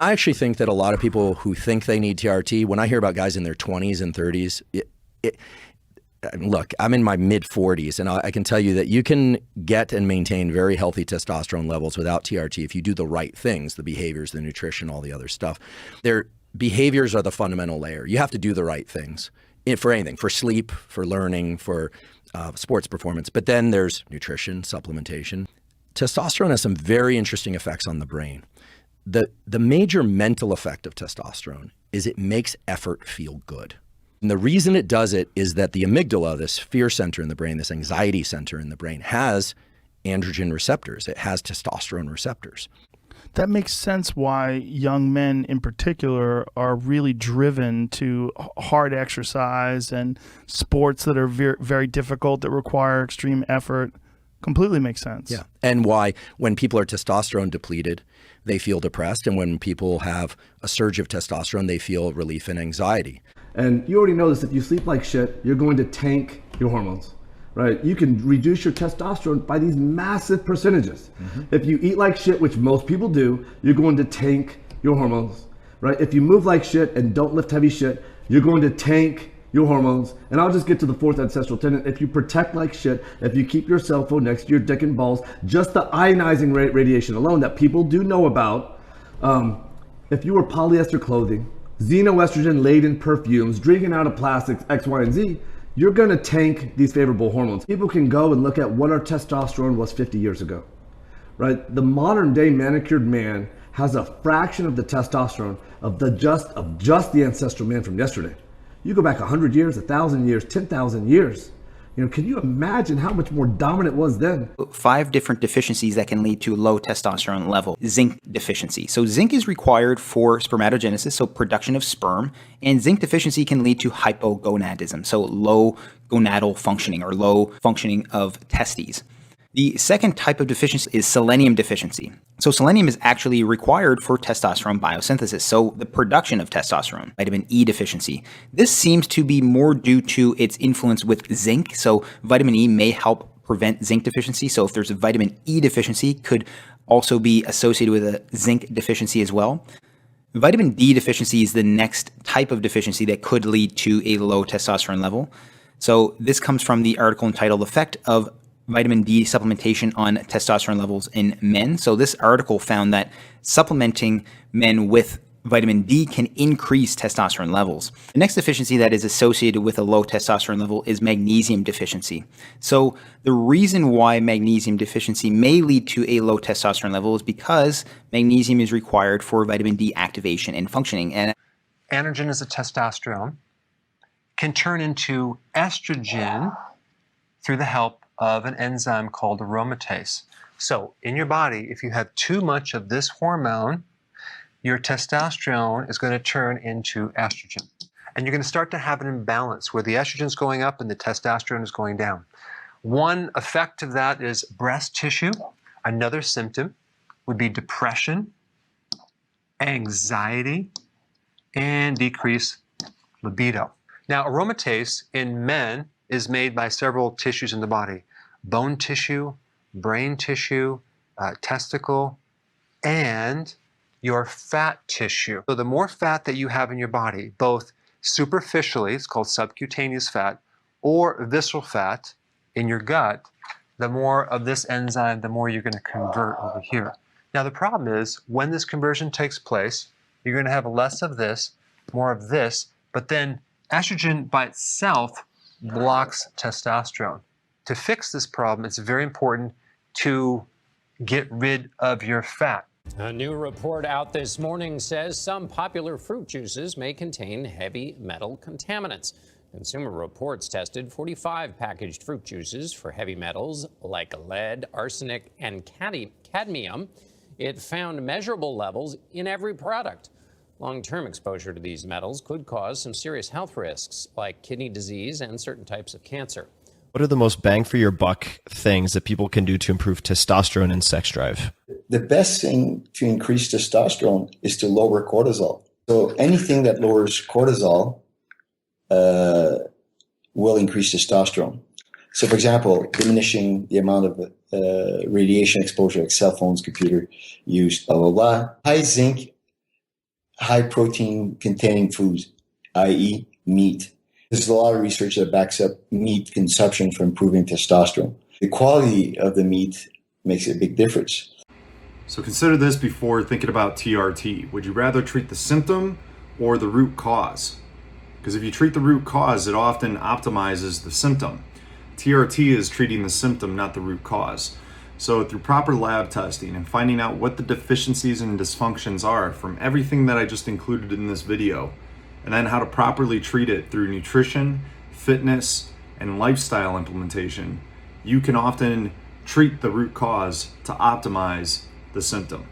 I actually think that a lot of people who think they need TRT, when I hear about guys in their 20s and 30s, look, I'm in my mid 40s, and I can tell you that you can get and maintain very healthy testosterone levels without TRT if you do the right things, the behaviors, the nutrition, all the other stuff. Their behaviors are the fundamental layer. You have to do the right things for anything, for sleep, for learning, for sports performance. But then there's nutrition, supplementation. Testosterone has some very interesting effects on the brain. The major mental effect of testosterone is it makes effort feel good. And the reason it does it is that the amygdala, this fear center in the brain, this anxiety center in the brain, has androgen receptors. It has testosterone receptors. That makes sense why young men in particular are really driven to hard exercise and sports that are very difficult, that require extreme effort. Completely makes sense. Yeah. And why when people are testosterone depleted, they feel depressed. And when people have a surge of testosterone, they feel relief and anxiety. And you already know this, if you sleep like shit, you're going to tank your hormones, right? You can reduce your testosterone by these massive percentages. If you eat like shit, which most people do, you're going to tank your hormones, right? If you move like shit and don't lift heavy shit, you're going to tank your hormones. And I'll just get to the fourth ancestral tenet. If you protect like shit, if you keep your cell phone next to your dick and balls, just the ionizing radiation alone that people do know about, if you wear polyester clothing, xenoestrogen-laden perfumes, drinking out of plastics, X, Y, and Z, you're gonna tank these favorable hormones. People can go and look at what our testosterone was 50 years ago, right? The modern day manicured man has a fraction of the testosterone of just the ancestral man from yesterday. You go back 100 years, 1,000 years, 10,000 years. You know, can you imagine how much more dominant it was then? 5 different deficiencies that can lead to low testosterone level. Zinc deficiency. So zinc is required for spermatogenesis, so production of sperm, and zinc deficiency can lead to hypogonadism, so low gonadal functioning or low functioning of testes. The second type of deficiency is selenium deficiency. So selenium is actually required for testosterone biosynthesis, so the production of testosterone. Vitamin E deficiency. This seems to be more due to its influence with zinc, so vitamin E may help prevent zinc deficiency. So if there's a vitamin E deficiency, could also be associated with a zinc deficiency as well. Vitamin D deficiency is the next type of deficiency that could lead to a low testosterone level. So this comes from the article entitled Effect of Vitamin D Supplementation on Testosterone Levels in Men. So this article found that supplementing men with vitamin D can increase testosterone levels. The next deficiency that is associated with a low testosterone level is magnesium deficiency. So the reason why magnesium deficiency may lead to a low testosterone level is because magnesium is required for vitamin D activation and functioning. And androgen is a testosterone, can turn into estrogen through the help of an enzyme called aromatase. So in your body, if you have too much of this hormone, your testosterone is going to turn into estrogen. And you're going to start to have an imbalance where the estrogen is going up and the testosterone is going down. One effect of that is breast tissue. Another symptom would be depression, anxiety, and decreased libido. Now, aromatase in men is made by several tissues in the body: bone tissue, brain tissue, testicle, and your fat tissue. So the more fat that you have in your body, both superficially, it's called subcutaneous fat, or visceral fat in your gut, the more of this enzyme, the more you're going to convert over here. Now the problem is, when this conversion takes place, you're going to have less of this, more of this, but then estrogen by itself blocks testosterone. To fix this problem, it's very important to get rid of your fat. A new report out this morning says some popular fruit juices may contain heavy metal contaminants. Consumer Reports tested 45 packaged fruit juices for heavy metals like lead, arsenic, and cadmium. It found measurable levels in every product. Long-term exposure to these metals could cause some serious health risks like kidney disease and certain types of cancer. What are the most bang for your buck things that people can do to improve testosterone and sex drive? The best thing to increase testosterone is to lower cortisol. So anything that lowers cortisol will increase testosterone. So for example, diminishing the amount of radiation exposure like cell phones, computer use, blah, blah, blah. High zinc high protein containing foods, i.e. meat. There's a lot of research that backs up meat consumption for improving testosterone. The quality of the meat makes a big difference. So consider this before thinking about TRT. Would you rather treat the symptom or the root cause? Because if you treat the root cause, it often optimizes the symptom. TRT is treating the symptom, not the root cause. So through proper lab testing and finding out what the deficiencies and dysfunctions are from everything that I just included in this video, and then how to properly treat it through nutrition, fitness, and lifestyle implementation, you can often treat the root cause to optimize the symptom.